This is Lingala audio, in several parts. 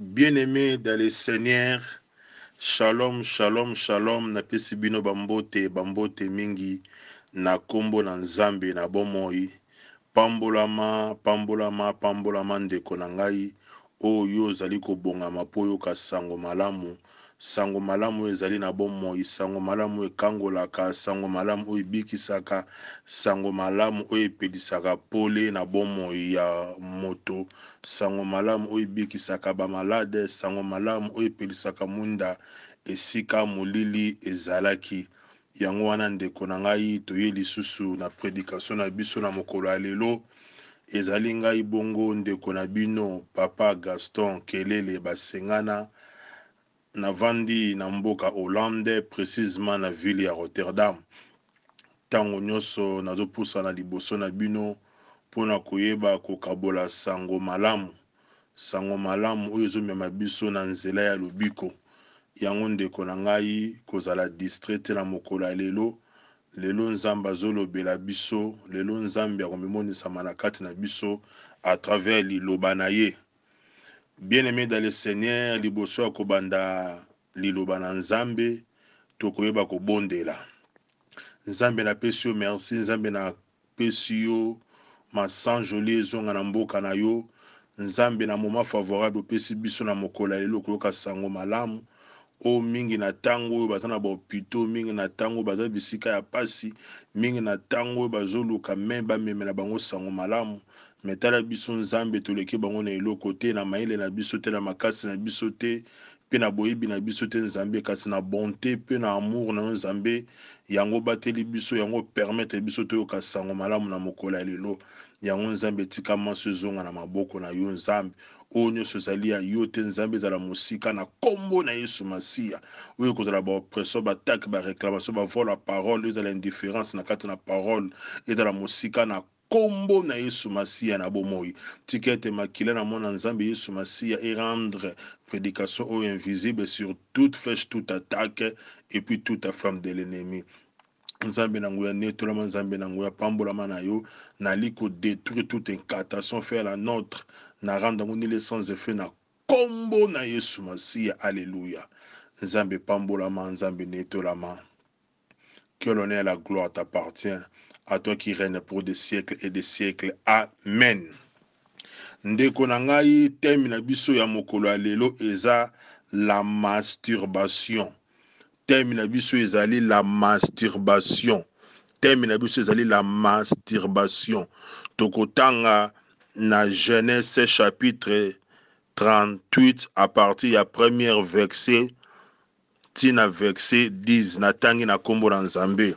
Bien-aimés dans le Seigneur, shalom, shalom, shalom, na pesi bino bambote, bambote mingi, na kombo na nzambe na bomoi, pambolama, pambolama, pambolama ndeko na ngai, oyo ozali kobongama po oyoka sango malamu, sango malamu ezali na bomoi, sango malamu ekangolaka, sango malamu oyo ebikisaka, sango malamu oyo epelisaka pole na bomoi ya moto, sango malamu oyo ebikisaka bamalade, sango malamu oyo epelisaka munda esika molili ezalaki. Yango wana ndeko na ngai toye lisusu na prédication na biso na mokolo ya lelo, ezali ngai bongo ndeko na bino papa Gaston Kelele basengana, navandi na mboka Hollande, précisément na ville ya Rotterdam. Tango nyonso nazopusana liboso na bino mpona koyeba kokabola sango malamu, sango malamu oyo ezomema biso na nzela ya lobiko. Yango ndeko na ngai kozala distrait na mokolo ya lelo. Lelo nzambe azolobela biso, lelo nzambe akomimonisa na kati na biso à travers liloba na ye. Bien-aimé dans le Seigneur, liboso ya kobanda liloba na nzambe tokoyeba kobondela. Nzambe na pesi yo merci, nzambe na pesi yo masanjoli ezonga na mboka na yo. Nzambe na moment favorable opesi biso na mokolo ya lelo koyoka sango malamu. O mingi na tango oyo baza na bahopito, mingi na tango baza bisika ya pasi, mingi na tango oyo bazoluka me bamemela bango sango malamu. Metala biso nzambe toleki bango na eloko te, na mayele na biso te, na makasi na biso te, pe na boyebi na biso te nzambe, kasi na bonté pe na amour na yo nzambe, yango bateli biso, yango permettre biso toyoka sango malamu na mokolo ya lelo. Yango nzambe tika maso ezonga na maboko na yo nzambe. Oyo nyonso ezali ya yo te nzambe, ezala mosika na kombo na Yesu Masiya. Oyo kozala baoppression, batake, baréclamation, bavola parole, ezala indifférence na kati na parole, ezala mosika na kombo na Yesu Masiya na bomoi. Tika ete makila na mona nzambe Yesu Masiya et rendre prédication oyo invisible sur toute flèche, toute attaque et puis toute flamme de l'ennemi. Nzambe na nguya netolama, nzambe na nguya pambolama na yo, nali ko détruire toute incantation faire la nôtre, na rendre ngunile sans effet na kombo na Yesu Masiya. Alléluia. Nzambe pambolama, nzambe netolama. Que l'honneur et la gloire t'appartient, à toi qui règne pour des siècles et des siècles. Amen. Ndeko na ngai, thème na biso ya mokolo ya lelo eza la masturbation. Thème na biso ezali la masturbation. Thème na biso ezali la masturbation. Tokotanga na Genèse chapitre 38 à partir ya premier verset tina verset 10 na tangi na kombo na nzambe.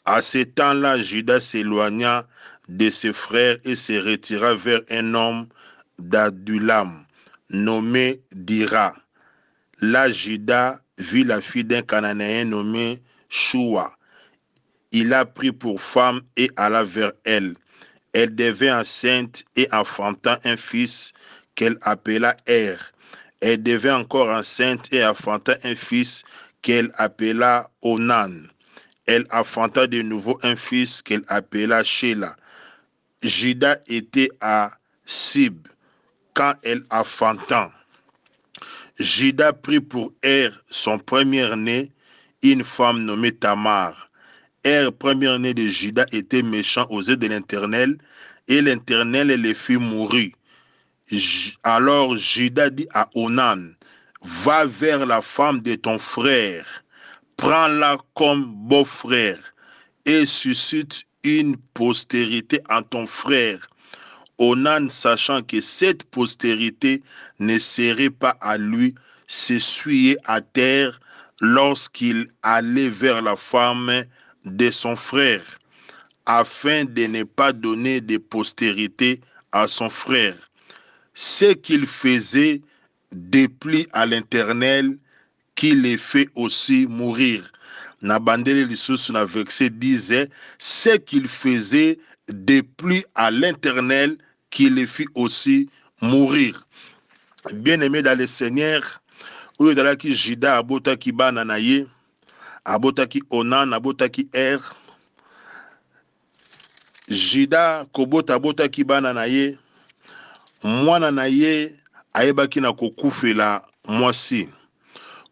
À ce temps-là, Judas s'éloigna de ses frères et se retira vers un homme d'Adulam nommé Dira. Là, Judas vit la fille d'un Cananéen nommé Shua. Il la prit pour femme et alla vers elle. Elle devint enceinte et enfanta un fils qu'elle appela Er. Elle devint encore enceinte et enfanta un fils qu'elle appela Onan. Elle enfanta de nouveau un fils qu'elle appela Sheila. Judas était à Sib quand elle enfanta. Judas prit pour Er, son premier-né, une femme nommée Tamar. Er, premier-né de Judas, était méchant aux yeux de l'Éternel, et l'Éternel le fit mourir. Alors Judas dit à Onan, va vers la femme de ton frère, prends-la comme beau-frère, et suscite une postérité en ton frère. Onan, sachant que cette postérité ne serait pas à lui, s'essuyait à terre lorsqu'il allait vers la femme de son frère, afin de ne pas donner de postérité à son frère. Ce qu'il faisait déplie à l'Éternel, qui les fait aussi mourir. Na bandele lisusu na verset 10, ce qu'il faisait déplie à l'Éternel, qui les fit aussi mourir. Bien-aimé dans le Seigneur, oyo ezalaki Juda abotaki bana na ye, abotaki Onan, abotaki Er. Juda kobota abotaki bana na ye, mwana na ye ayebaki na kokufela mwasi.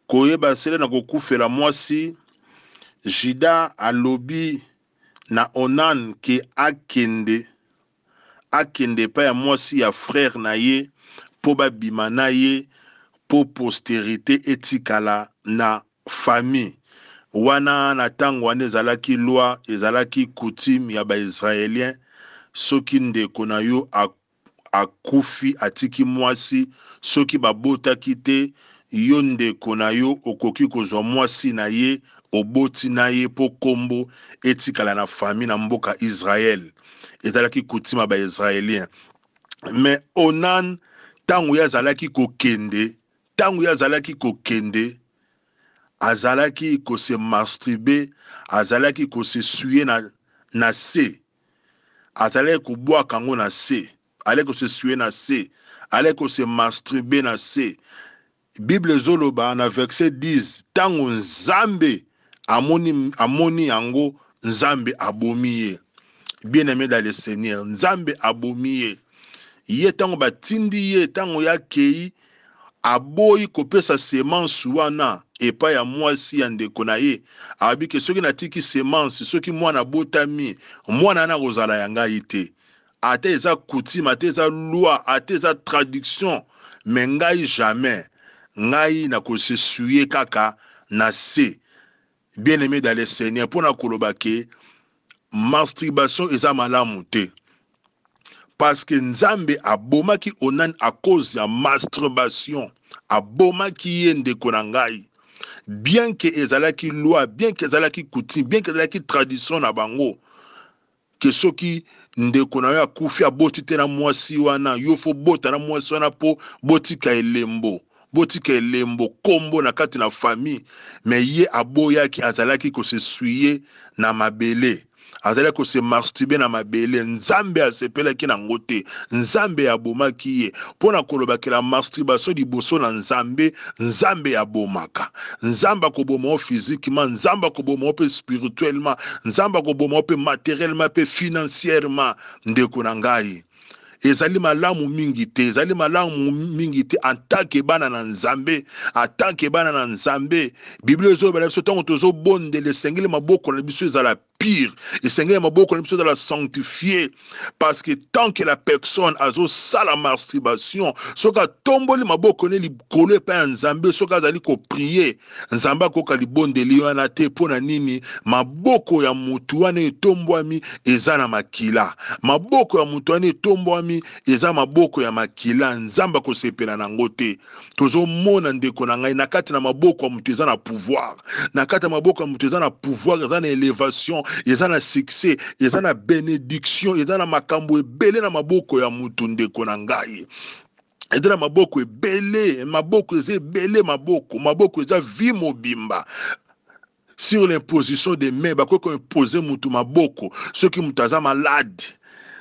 Koyeba sele na kokufela mwasi, Jida alobi na Onan ke akende pa ya mwasi ya frère na ye po babima na ye po postérité etikala na famille. Wana na tango wana ezalaki loi, ezalaki coutume ya ba-Israélien, soki ndeko na yo akufi atiki mwasi, soki babotaki te, yo ndeko na yo okoki kozwa mwasi na ye, oboti na ye po kombo etikala na famille na mboka Israël. Ezalaki coutume ya ba-Israélien. Mais Onan, tango ya azalaki kokende, azalaki ko se masturbe, azalaki ko se suye na se, azalaki ko bwaka ngo na se, alaki ko se suye na se, alaki ko se masturbe na se. Bible zoloba na verset 10, tango Nzambe amoni yango, Nzambe abomi ye. Bien-aimé dans le Seigneur, Nzambe abomi ye. Ye tango batindi ye, tango ya kei aboyi kopesa semence wana epa ya mwasi ya ndeko na ye, abiki soki natiki semence, soki mwana botami, mwana na kozala ya ngai te. Ate eza coutume, ate eza loi, ate eza traduction, mais ngai jamais, ngai na kosesuye kaka na se. Bien-aimé dans le Seigneur, pona koloba ke masturbation eza malamu te. Parce que Nzambe abomaki Onan à cause ya masturbation, abomaki ye ndeko na ngai. Bien que ezalaki loi, bien que ezalaki coutume, bien que ezalaki tradition na bango, que soki ndeko na yo akufi aboti te na mwasi wana, yo fo bota na mwasi wana po botika elembo. Botika elembo kombo na kati na famille, mais ye aboyaki azalaki ko se suye na mabele. Azalaki ko se masturbe na mabele. Nzambe asepelaki na ngote, Nzambe abomaki ye. Pona kolobaki la masturbation liboso na Nzambe, Nzambe abomaka. Nzambe akoboma physiquement, Nzambe akoboma pe spirituellement, Nzambe akoboma pe matériellement pe financièrement. Ndeko na ngai, ezali malamu mingi te, ezali malamu mingi te en tant que bana na Nzambe, en tant que bana na Nzambe. Bible ezobala biso tango tozobondela esengeli maboko na biso ezala pire, esengeli maboko na biso ezala sanctifié, parce que tant que la personne azo sala masturbation, soka tomboli maboko ne likolo epa ya Nzambe, soka azali ko prier, Nzambe akoka libondeli wana te. Pona nini? Maboko ya mutu wana etombwami eza na makila, maboko ya mutu wana etombwami eza maboko ya makila. Nzamba kosepela nango te. Tozomona ndeko na ngai na kati na maboko ya mutu eza na pouvoir, na kati ya maboko ya mutu eza na pouvoir, eza na élévation, eza na succès, eza na bénédiction, eza na makambo ebele na maboko ya mutu ndeko na ngai. Edela maboko ebele, maboko eza ebele, maboko eza vie mobimba. Sur l'imposition des mains, bako imposer mutu maboko, ceux qui mutaza malade,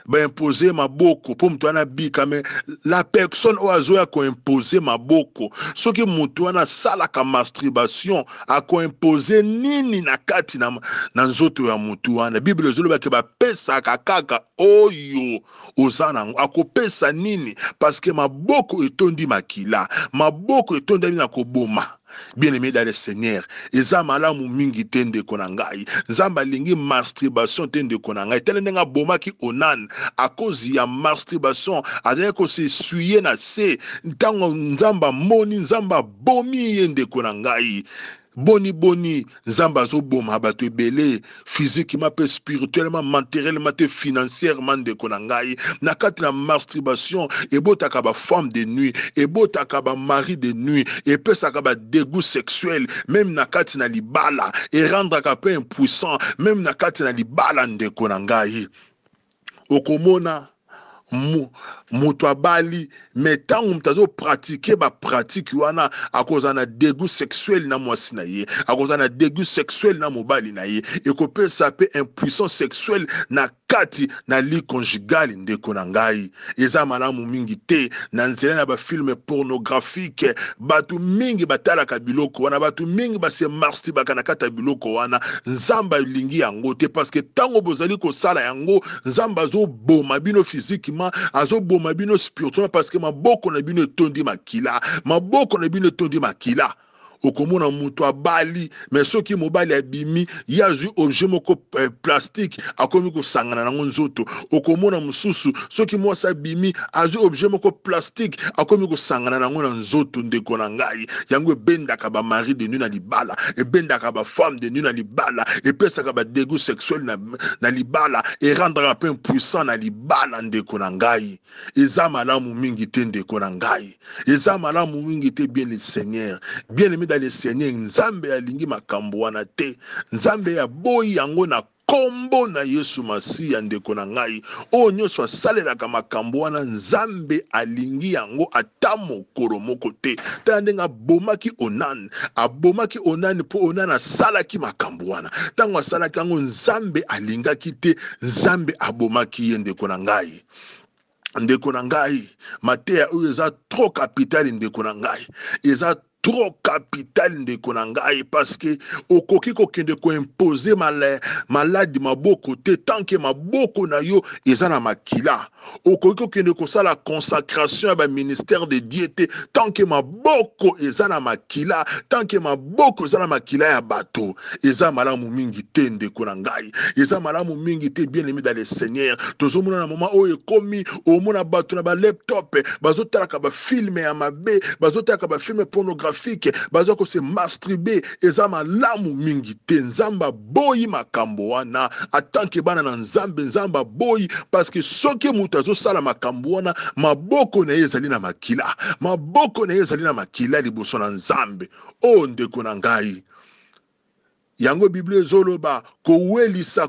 ba imposer maboko pour mutu ana bika, mais la personne oazo ya ko imposer maboko, ceux qui mutu ana sala ka masturbation, a ko imposer nini na kati na nzoto ya mutu ana. Bible zoloba ke ba pesa kaka oyo ozana akopesa nini, parce que maboko etondi makila, maboko etondi na koboma. Bien-aimé dans le Seigneur, eza malamu mingi te ndeko na ngai. Nzambe alingi masturbation te ndeko na ngai. Tele ndenga bomaki Onan à cause ya masturbation, azali ko se suye na se, ntango Nzamba moni, Nzamba bomi ye ndeko na ngai. Boni Nzamba azo boma bato ebele physiquement pe spirituellement, matériellement te financièrement ndeko na ngai. Na kati na masturbation ebotaka ba femme de nuit, ebotaka ba mari de nuit, epesaka ba dégoût sexuel même na kati na libala, et rendaka pe impuissant même na kati na libala ndeko na ngai. Okomona mutu abali, mais tango mutazo pratiquer ba pratique wana, akoza na dégoût sexuel na mwasi na ye, akoza na dégoût sexuel na mobali na ye, ekopesa pe impuissance sexuelle na kati na li conjugal ndeko na ngai. Eza malamu mingi te. Na nzela na ba film pornographique, batu mingi batalaka biloko wana, batu mingi base masturbaka na kata biloko wana. Nzamba lingi yango te, parce que tango bozali ko sala yango, Nzamba zo boma bino physiquement, spirituellement, azoboma bino spirituellement parce que maboko na bino etondi makila, maboko na bino etondi makila. Okomona mutu abali mais soki mobali abimi yazwi objet moko plastique akomi kosangana nango nzoto. Okomona mususu soki mwasi abimi azwi objet moko plastique akomi kosangana nango na nzoto. Ndeko na ngai yango ebendaka ba mari de nuit na libala, ebendaka ba femme de nuit na libala, epesaka ba dégoût sexuel na libala, et rendre peu impuissant na libala. Ndeko na ngai eza malamu mingi te, ndeko na ngai eza malamu mingi te. Bien le Seigneur, bien aimé dans le Seigneur, nzambe alingi makambo wana te, nzambe ya boyi yango na kombo na Yesu Masiya. Ndeko na ngai oyo nyonso asalelaka makambo wana nzambe alingi yango ata mokolo moko te. Tala ndenge abomaki onani mpo onani asalaki makambo wana. Ntango asalaki yango nzambe alingaki te, nzambe abomaki ye. Ndeko na ngai, ndeko na ngai, mateya oyo eza trop capital. Ndeko na ngai eza trop capital, ndeko na ngai, parce que okoki kokende ko imposer maladi maboko te tant que maboko na yo eza na makila. Okoki kokende kosala consacration ya ba ministère de Dieu te tant que maboko eza na makila, tant que maboko eza na makila ya bato. Eza malamu mingi te, ndeko na ngai eza malamu mingi te. Bien aimé dans le Seigneur, tozomona na moment oyo ekomi omona bato na ba laptop bazotalaka ba film ya mabe, bazotalaka ba film pornographique, bazo ko se masturber. Eza malamu mingi te. Nzamba boyi makambo wana atanke bana na nzambe, nzamba boyi parce que soki mutu azosala makambo wana maboko na ye ezali na makila, maboko na ye ezali na makila liboso na nzambe. O ndeko na ngai yango Bible ezoloba kowelisa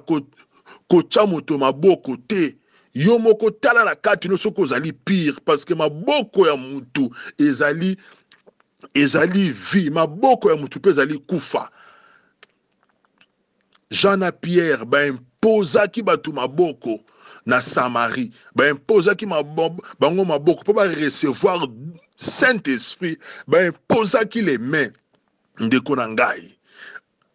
kotya moto maboko te. Yo moko tala na kati no soko ozali pire parce que maboko ya mutu ezali vie, maboko ya mutu pe ezali kufa. Jean na Pierre baimposaki batu maboko na Samarie, baimposaki bango maboko po ba recevoir Saint-Esprit, baimposaki les mains. Ndeko na ngai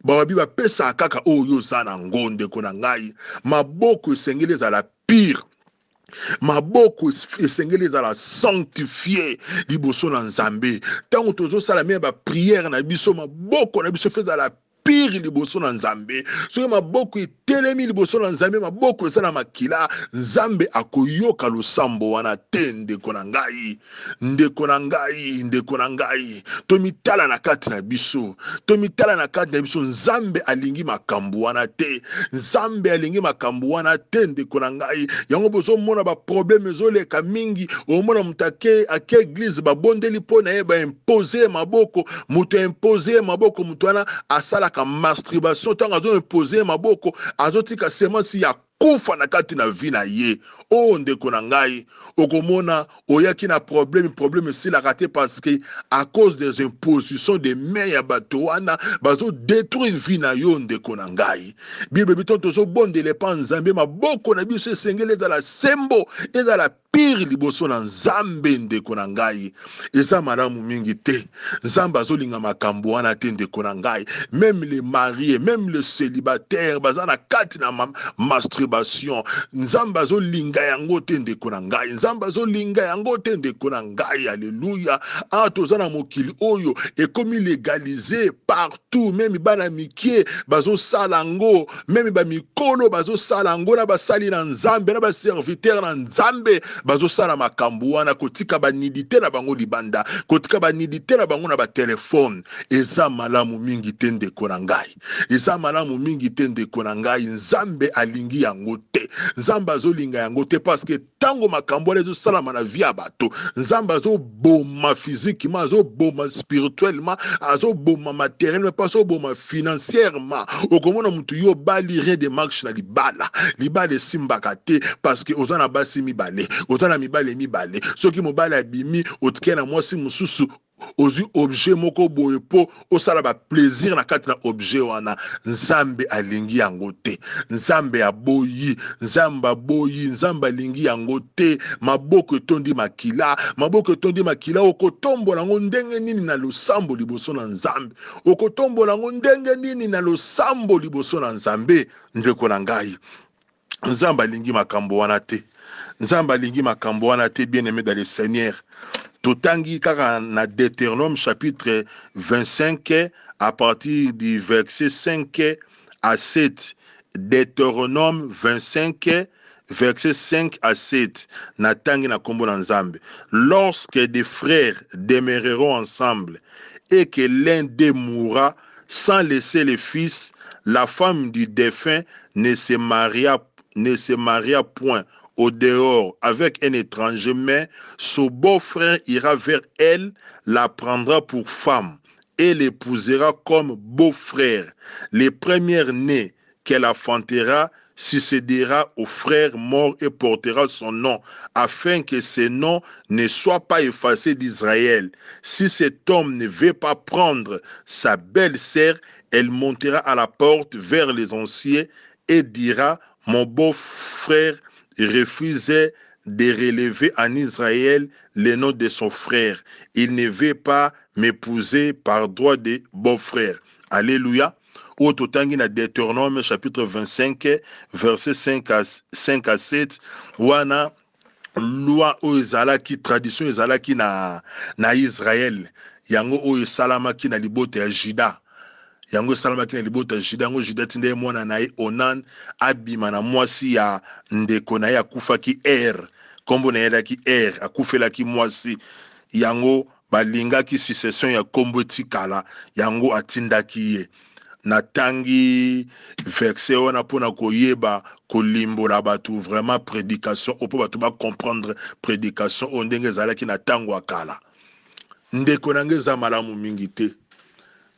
babi bapesa kaka oyo za na ngo. Ndeko na ngai maboko esengeli ezala pire, maboko esengeli ezala sanctifié liboso na nzambe. Tango tozosala me ba prière na biso, maboko na biso fezala pire liboso na nzambe. Soki maboko etelemi liboso na nzambe, maboko eza na makila, nzambe akoyoka losambo wana te. Ndeko na ngai, ndeko na ngai, ndeko na ngai, tomitala na kati na biso, tomitala na kati na biso. Nzambe alingi makambo wana te, nzambe alingi makambo wana te. Ndeko na ngai yango bozomona ba problème ezoleka mingi. Omona mutake ake église babondeli po na ye ba imposer maboko, mutu imposer maboko, mutu wana asala ka masturbation. Tango azo imposer maboko azotika semence ya kufa na kati na vie na ye. O ndeko na ngai okomona oyaki na problème si la raté parce que à cause des impositions de mains ya bato wana bazo détruire vie na yo. Ndeko na ngai Bible biton tozo bondele pa nzambe, maboko na biso esengeli ezala sembo, ezala pire liboso na nzambe. Ndeko na ngai eza malamu mingi te. Nzambe azolinga makambo wana te. Ndeko na ngai même les mariés, même les célibataires baza na kati na masturbation. Nzambe azolinga yango te. Ndeko na ngai nzambe azolinga yango te. Ndeko na ngai alléluia. Toza na mokili oyo ekomi légalisé partout, même bana mikie bazo salango, même ba mikolo bazo salango na basali na nzambe na ba serviteur na nzambe bazo sala makambo wana kotika banidité na bango libanda, kotika banidité na bango na ba telefone. Eza malamu mingi te. Ndeko na ngai eza malamu mingi te. Ndeko na ngai nzambe alingi yango te, nzambe azolinga yango te parce que tango makambo wana ezosalama na vie ya bato, nzambe azoboma physiquement, azoboma spirituellement, azoboma matériellement, pas azoboma financièrement. Okomona mutu yo bali rien de marche na libala, libala esimbaka te parce que ozana basi mibale, ozana mibale mibale, soki mobali abimi otike na mwasi mususu ozu objet moko boye po osala ba plaisir na kati na objet wana. Nzambe alingi yango te, nzambe aboyi, nzambe aboyi, nzambe alingi yango te. Maboko etondi makila, maboko etondi makila. Okotombola ngo ndenge nini na losambo liboso na nzambe, okotombola ngo ndenge nini na losambo liboso na nzambe. Ndeko na ngai nzambe alingi makambo wana te, nzambe alingi makambo wana te, bien aimé dans le Seigneur. Totangi kaka na Deutéronome chapitre 25 à partir du verset 5 à 7. Deutéronome 25 verset 5 à 7. Natangi na kombo na nzambe. Lorsque des frères demeureront ensemble et que l'un d'eux mourra sans laisser les fils, la femme du défunt ne se maria point au dehors avec un étranger, mais son beau-frère ira vers elle, la prendra pour femme et l'épousera comme beau-frère. Les premières-nées qu'elle affantera succédera au frère mort et portera son nom, afin que ce nom ne soit pas effacé d'Israël. Si cet homme ne veut pas prendre sa belle-sœur, elle montera à la porte vers les anciens et dira, mon beau-frère refusait de relever en Israël le nom de son frère. Il ne veut pas m'épouser par droit de beau-frère. Alléluia. Au totangi na Deutéronome chapitre 25 verset 5 à 7 wana loi o ezalaki tradition ezalaki na Israël yango o esalamaki na libota ya Juda. Yango salamaki na libota Juda, yango Juda tinde mwana na ye Onan abima na mwasi ya ndeko na ye akufaki kombo na ye elaki akufelaki mwasi yango balingaki succession ya kombo tikala yango atindaki ye. Natangi verset wana pona koyeba kolimbola batu vraiment prédication opo batu ba comprendre prédication ondenge ezalaki na tango akala. Ndeko nange za malamu mingi te.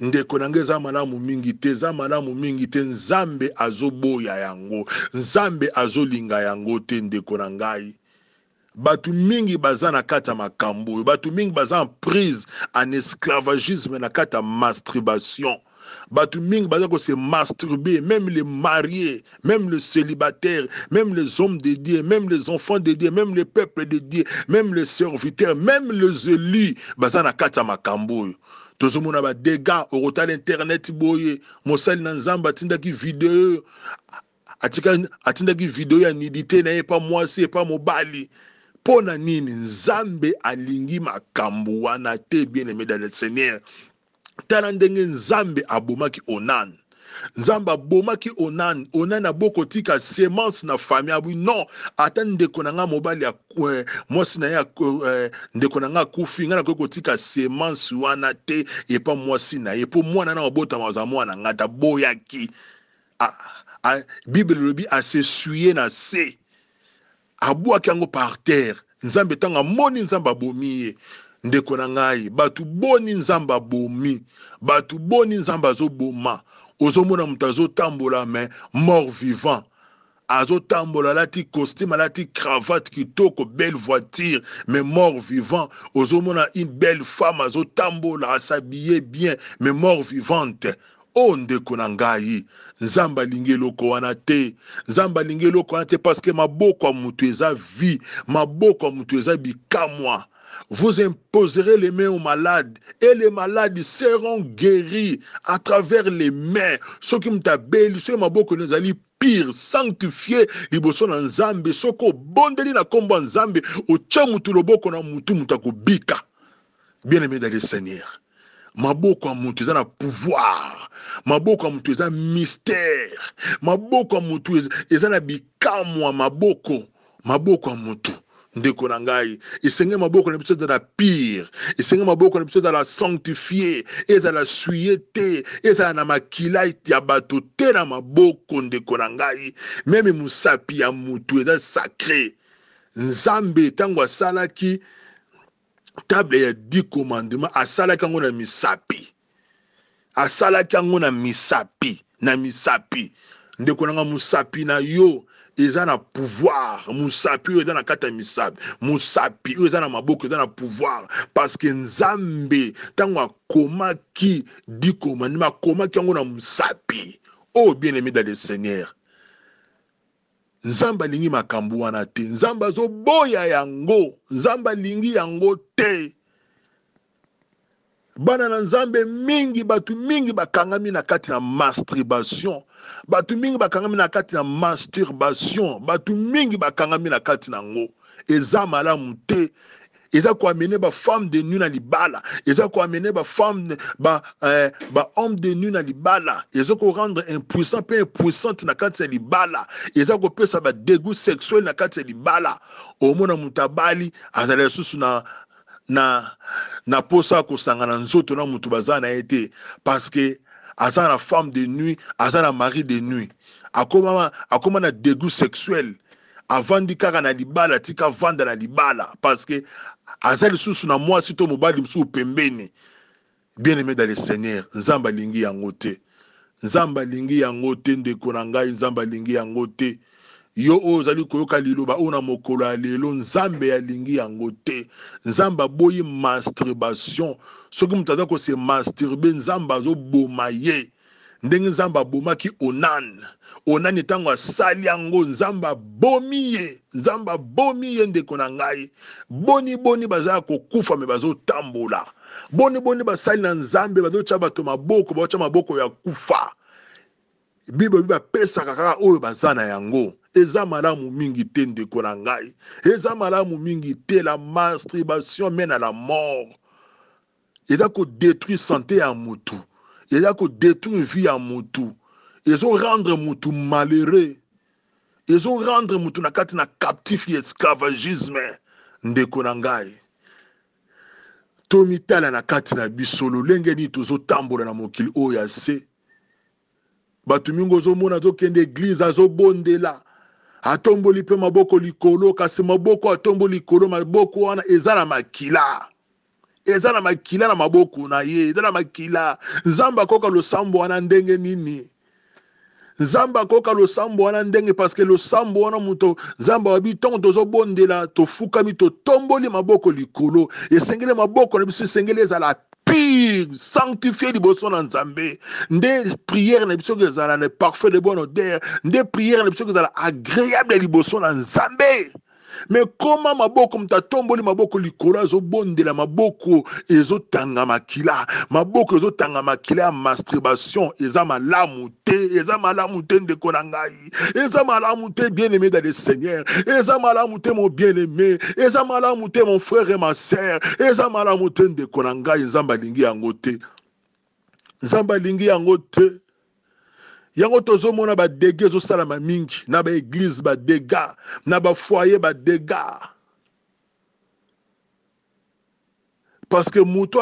Ndeko nange za malamu mingi te, za malamu mingi te, nzambe azoboya yango, nzambe azolinga yango te ndeko na ngai. Batu mingi baza na kata makambo, batu mingi baza en prise en esclavagisme na kata masturbation. Batu mingi baza ko se masturber, même les mariés, même les célibataires, même les hommes de Dieu, même les enfants de Dieu, même les peuples de Dieu, même les serviteurs, même les élus baza na kata makambo. Tozomona ba dégâts au retour internet boye mosali na nzamba atindaki video atindaki video ya nidité na ye pa mwasi pa mobali pona nini nzambe alingi makambo wana te, bien aimé dans le Seigneur. Tala ndenge nzambe abomaki Onan. Nzamba abomaki Onan aboko tika semence na famille abu non ata ndeko na nga mobali ya mwasi na ya ndeko na nga kufi nga na ko tika semence wana te epa mwasi na ye po mwana na obota maza mwana ngata boyaki Bible lobi a se suyer na se abwaki yango par terre. Nzambe tanga moni nzamba bomi ndeko na ngai batu boni nzamba bomi, batu boni nzamba zo boma. Ozomona mutu azotambola mais mort vivant, azotambola lati costume lati cravate kitoko belle voiture mais mort vivant. Ozomona une belle femme azotambola ashabillé bien mais mort vivante. O ndeko na ngai nzamba lingi loko wana te, nzamba lingi loko wana te parce que maboko ya mutu eza vie, maboko ya mutu eza bikamwa. Vous imposerez les mains aux malades et les malades seront guéris à travers les mains. Ceux qui m'tabeli, ceux qui m'aboko nezali pire, sanctifié, liboso na nzambe, soko bondeli na komba nzambe, o tcha mutu loboko na mutu mutako bika. Bien aimé dans le Seigneur. Maboko ya mutu eza na pouvoir, maboko ya mutu eza mystère, maboko ya mutu eza na bikamwa, maboko ya mutu. Ndeko na ngai esenge maboko na biso za pire, esenge maboko na biso za la sanctifier, eza la suyer te, eza na makila ya bato te na maboko ndeko na ngai. Meme musapi ya mutu eza sacré. Nzambe tango asalaki table ya 10 commandements asalaki yango na misapi, asalaki yango na misapi. Ndeko na nga musapi na yo eza na pouvoir, musapi oyo eza na kata misapi, musapi oyo eza na maboko eza na pouvoir, parce que nzambe tango akomaki 10 commandements akomaki yango na musapi. Oh bien aimé dans le Seigneur, nzamba lingi makambo wana te, nzamba azoboya yango, nzamba lingi yango te. bana na nzambe mingi batu mingi bakangami na kati na masturbation, batu mingi bakangami na kati na masturbation, batu mingi bakangami na kati na ngo. Eza malamu te. Eza ko amener ba femme de nuit na libala, eza ko amener ba femme ba homme de nuit na libala, eza ko rendre impuissant pe impuissante na kati ya libala, eza ko pesa ba dégoût sexuel na kati ya libala. Omona mutabali azala susu na posa ko sangana nzoto na mutu bazana ete parce que aza na femme de nuit, aza na mari de nuit, akoma na dégoût sexuel avandi kaka na libala tika vanda na libala parce que azali susu na mwasi to mobali msusu pembeni. Bien aimé dans le Seigneur, nzamba lingi yango te, nzamba lingi yango te ndeko na ngai, nzamba lingi yango te. Yo ozali koyoka liloba ona mokolo ya lelo, nzambe ya lingi yango te. Nzamba boyi masturbation, soki mutu aza ko se masturbe nzamba zo boma ye ndenge nzamba bomaki Onani tango asali yango nzamba bomi ye ndeko na ngai. Boni bazala kokufa me bazo tambola. Boni basali na nzambe bazo tya bato maboko, bazo tya maboko ya kufa. Bible pesaka kaka oyo baza na yango. Eza malamu mingi te ndeko na ngai. Eza malamu mingi te. La masturbation mène à la mort. Eza ko détruire santé ya mutu. Eza ko détruire vie ya mutu. Ils ont rendre mutu malheureux. Ils ont rendre mutu na kati na captif ya esclavagisme ndeko na ngai. Tomitala na kati na bisolo lenge ni tozo tambola na mokili oyo ya se. Batu mingi ozomona azokende église azobondela. Atomboli pe maboko likolo kasi maboko atomboli likolo maboko wana eza na makila. Eza na makila na maboko na ye, eza na makila. Nzamba koka losambo wana ndenge nini? Nzamba koka losambo wana ndenge parce que losambo wana muto nzamba wabi tongo tozo bondela tofukami to tomboli maboko likolo. Esengele maboko na biso esengele ezala pire, sanctifié liboso na nzambe. Nde prière na biso ezala ne parfait de bonne odeur. Nde prière na biso ezala agréable liboso na nzambe. Mais comment maboko mtatomboli maboko likolo azobondela maboko ezotanga makila, maboko ezotanga makila ya masturbation, eza malamu te ndeko na ngai, eza malamu te bien aimé dans le Seigneur, eza malamu te mon bien aimé, eza malamu te mon frère et ma sœur, eza malamu te ndeko na ngai. Nzamba lingi yango te, nzamba lingi yango te. Yango tozomona ba dégâts ezosalama mingi na ba église, ba dégâts na ba foyer, ba dégâts parce que muto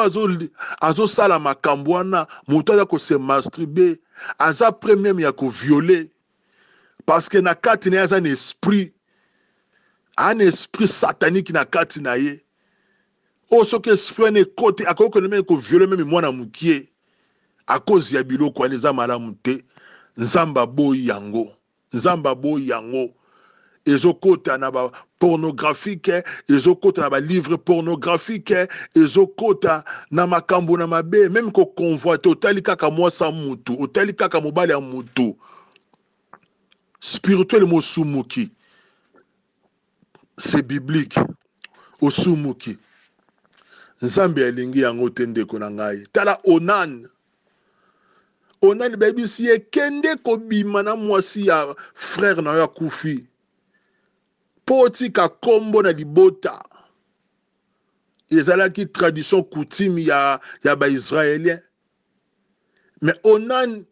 azosala makambo wana, muto aza ko se masturber, aza premier ya ko violer parce que na kati na aza un esprit satanique na kati na ye. O soki esprit ne kote akoko ne ko violer même mwana mukie à cause ya biloko eza malamu te. Nzamba boyi yango ezokota na ba pornographique, ezokota na ba livre pornographique, ezokota na makambo na mabe, même ko convoite otali kaka mwasa mutu, otali kaka mobali ya mutu spirituel mosumuki. C'est biblique osumuki. Nzambe alingi yango te ndeko na ngai. Tala Onani baby si kende ko bima na mwasi ya frère na ya kufi. Poti ka kombo na libota. Ezalaki tradition coutume ya ba Israélien. Mais Onan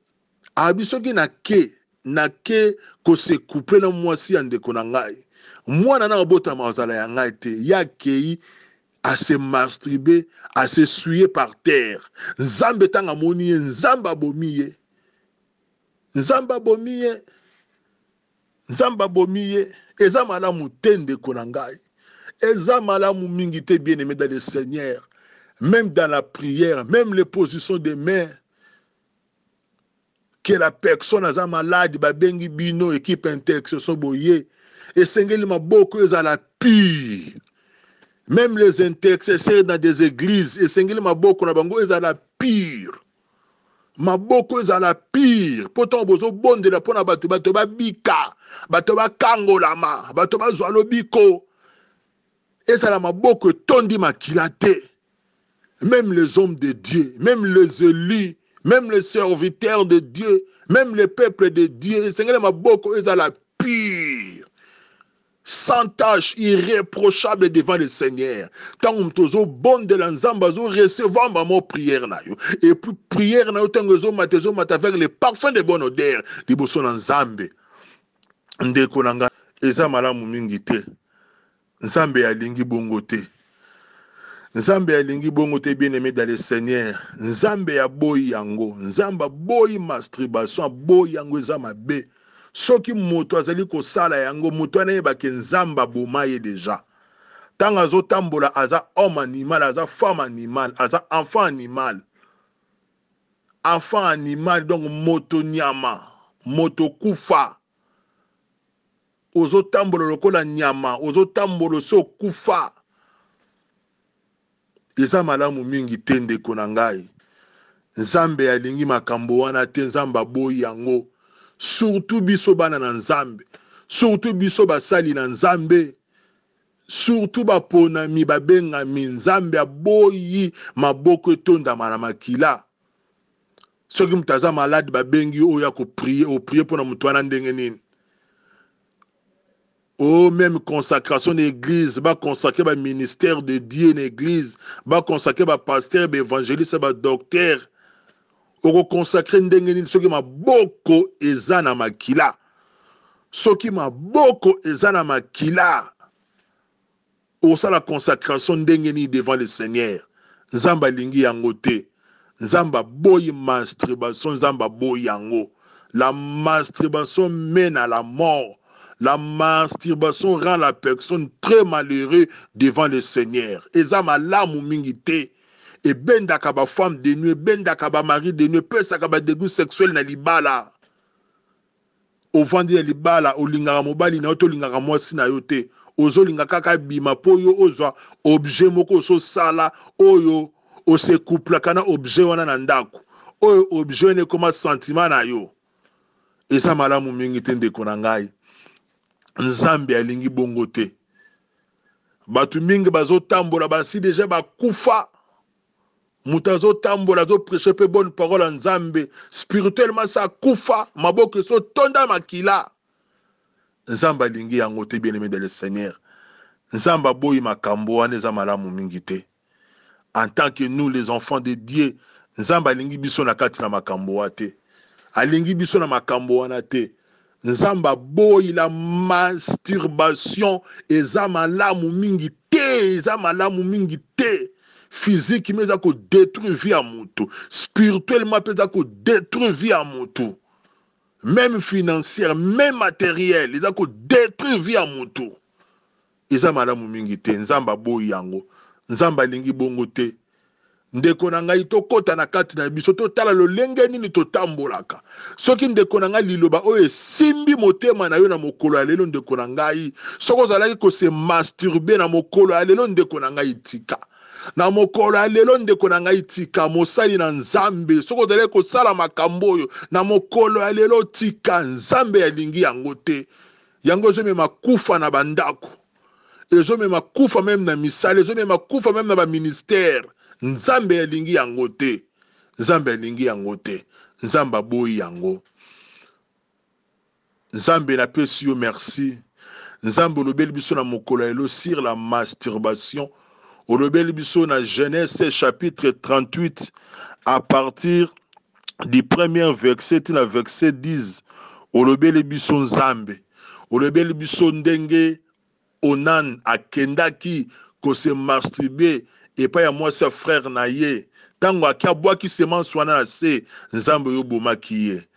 abisoki na ke ko se couper na mwasi ya ndeko na ngai. Mwana na bota mazala ya ngai te ya kei à se masturber, à se souiller par terre. Nzambe tanga moni nzamba bomiye. Nzamba bomiye. Eza malamu tende konangai. Eza malamu mingi te bien aimé dans le Seigneur. Même dans la prière, même les positions des mains. Que la personne a malade, ba bengi bino équipe intercession boye. Et sengeli maboko ezala pire. Même les intercesseurs dans des églises, et sengeli maboko na bango ezala pire. Maboko ezala pire. Pourtant bozo bonde la pona bato ba bika, bato ba kangolama, bato ba zwalo biko. Ezala maboko tondi makila te. même les hommes de Dieu, même les élus, même les serviteurs de Dieu, même le peuple de Dieu, Seigneur Maboko est à la pire, sans tâche, irréprochable devant le Seigneur. Tant que tu bon de l'ensemble, tu recevoir ma prière. Et puis prière, tu as avec le parfum de bonne odeur, tu as l'ensemble. Ndeko nanga, eza malamu mingi te. Nzambe alingi bongo te. Nzambe alingi bongo te, bien-aimé dans le Seigneur. Nzambe ya boyi yango. Nzamba boyi masturbation, boyi yango eza mabe. Soki moto azali kosala yango, moto anayeba ke nzamba boma ye deja. Tanga zo tambola aza homme animal, aza femme animal, aza enfant animal. Enfant animal, donc moto nyama, moto kufa. Ozo tambola lokola nyama, ozo tambola so kufa. Eza malamu mingi te ndeko na ngai. Nzambe alingi makambo wana te, nzamba boyi yango. Surtout biso bana na nzambe. Surtout biso basali na nzambe. Surtout baponami babengami nzambe aboyi maboko etondama na makila. Soki mutaza malade babengi oya ko prier, o prier pona mutu wana ndenge nini. Oh, même consacration d'église, ba consacrer ba ministère de Dieu l'église, ba consacrer ba pasteur, ba évangéliste, ba docteur. Oko consacrer ndenge nini soki maboko eza na makila. Soki maboko eza na makila. Osa la consacration ndenge nini devant le Seigneur. Nzamba lingi yango te. Nzamba boyi masturbation, nzamba boyi yango. La masturbation mène à la mort. La masturbation rend la personne très malheureuse devant le Seigneur. Eza malamu mingi te. Et benda kaba femme de nuit, benda kaba mari de nuit, pesa kaba dégoût sexuel na libala. Au vandi ya libala, o lingaka mobali na yo to lingaka mwasi na yo te. Ozo lingaka kaka bima po yo ozwa objet moko so sala oyo o se couple kana objet wana na ndako. Oyo objet ne koma sentiment na yo. Eza malamu mingi te ndeko na ngai. Nzambe alingi bongo te. Batu mingi bazo tambola basi deja bakufa. Mutazo tambola zo prêcher pe bonne parole en Nzambe. Spirituellement ça kufa, maboko so tonda makila. Nzamba alingi yango te, bien-aimé dans le Seigneur. Nzamba boyi makambo wana eza malamu mingi te. En tant que nous les enfants de Dieu, Nzamba alingi biso na kati na makambo wa te. Alingi biso na makambo wana te. Nzamba boyi la masturbation eza malamu mingi te, eza malamu mingi te. Physique mais ça ko détruire vie à mutu. Spirituellement peut ça ko détruire vie à mutu. Même financière, même matériel, ils a ko détruire vie à mutu. Eza malamu mingi te, nzamba boyi yango. Nzamba lingi bongo te. Ndeko na ngai to kota na kati na biso to tala lolenge nini to tambolaka. Soki ndeko na ngai liloba oyo simbi motema na yo na mokolo ya lelo ndeko na ngai. Soko zalaki ko se masturber na mokolo ya lelo ndeko na ngai tika. Na mokolo ya lelo ndeko na ngai tika mosali na Nzambe. Soko zalaki ko sala makambo oyo na mokolo ya lelo tika Nzambe alingi yango te. Yango zo mema kufa na bandako. Ezo mema kufa même na misale, ezo mema kufa même na ba ministère. Nzambe alingi yango te. Nzambe alingi yango te. Nzamba boyi yango. Nzambe na pesi yo merci. Nzambe olobeli biso na mokolo elo sur la masturbation. Olobeli biso na Genèse chapitre 38 à partir du premier verset na verset 10. Olobeli biso Nzambe. Olobeli biso ndenge Onan akendaki ko se masturber et pas ya moi sa frère na ye. Tango akabwa ki semence wana na se Nzambe yo bomaki ye.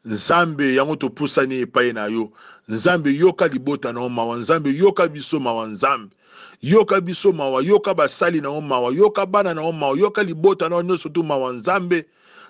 Nzambe yango to pusani epai na yo. Nzambe yoka libota na mawa. Nzambe yoka biso mawa Nzambe. Yoka biso mawa, yoka basali na mawa, yoka bana na mawa, yoka libota na nyonso tu mawa Nzambe.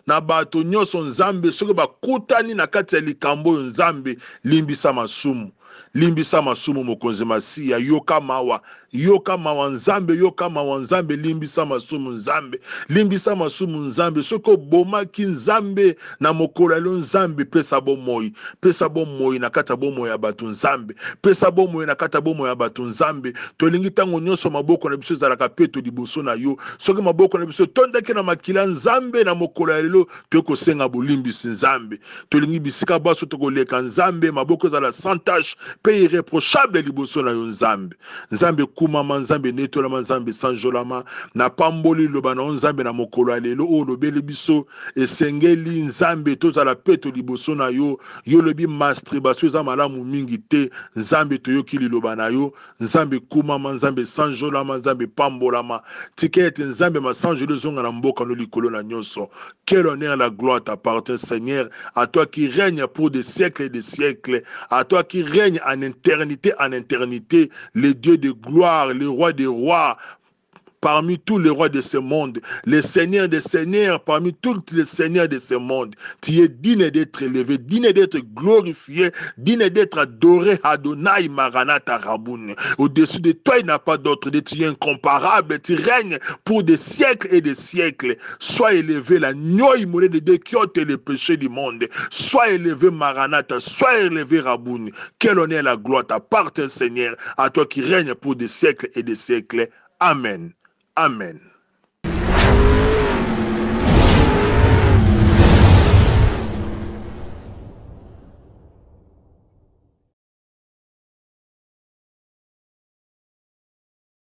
Na bato nyonso Nzambe soki bakutani na kati ya likambo Nzambe limbisa masumu. limbisa masumu mokonzi masiya, yoka mawa nzambe, yoka mawa nzambe, limbisa masumu nzambe, limbisa masumu nzambe, soko bomaki nzambe na mokolo elo nzambe, pesa bomoi na kata bomoi ya batu nzambe, pesa bomoi na kata bomoi ya batu nzambe, tolingi tango nyonso maboko na biso ezalaka peto liboso na yo, soki maboko na biso tondaki na makila nzambe na mokolo ya lelo, tokosenga bolimbisi nzambe, tolingi bisika baso tokoleka nzambe, maboko ezala sans tache pe irréprochable liboso na yo nzambe, nzambe kumama, nzambe netolama, nzambe sanjolama, na pamboli loba na nzambe na mokolo ya lelo o lobeli biso esengeli nzambe tozala peto liboso na yo, yo lobi masturbation eza malamu mingi te, nzambe toyoki liloba na yo, nzambe kumama, nzambe sanjolama, nzambe pambolama, tikete nzambe masanjolo zonga na mboka no likolo na nyonso. Quel honneur, la gloire t'appartient, Seigneur, à toi qui règne pour des siècles et des siècles, à toi qui règne en éternité, le Dieu de gloire, le roi des rois, parmi tous les rois de ce monde, les seigneurs des seigneurs, parmi tous les seigneurs de ce monde. Tu es digne d'être élevé, digne d'être glorifié, digne d'être adoré, Adonai Maranatha Raboun. Au-dessus de toi, il n'y a pas d'autre, tu es incomparable, tu règnes pour des siècles et des siècles. Sois élevé, la noie mollet de Dieu qui ôte les péchés du monde. Sois élevé, Maranatha, sois élevé, Raboun. Quel honneur et la gloire t'appartient, Seigneur, à toi qui règnes pour des siècles et des siècles. Amen. Amen.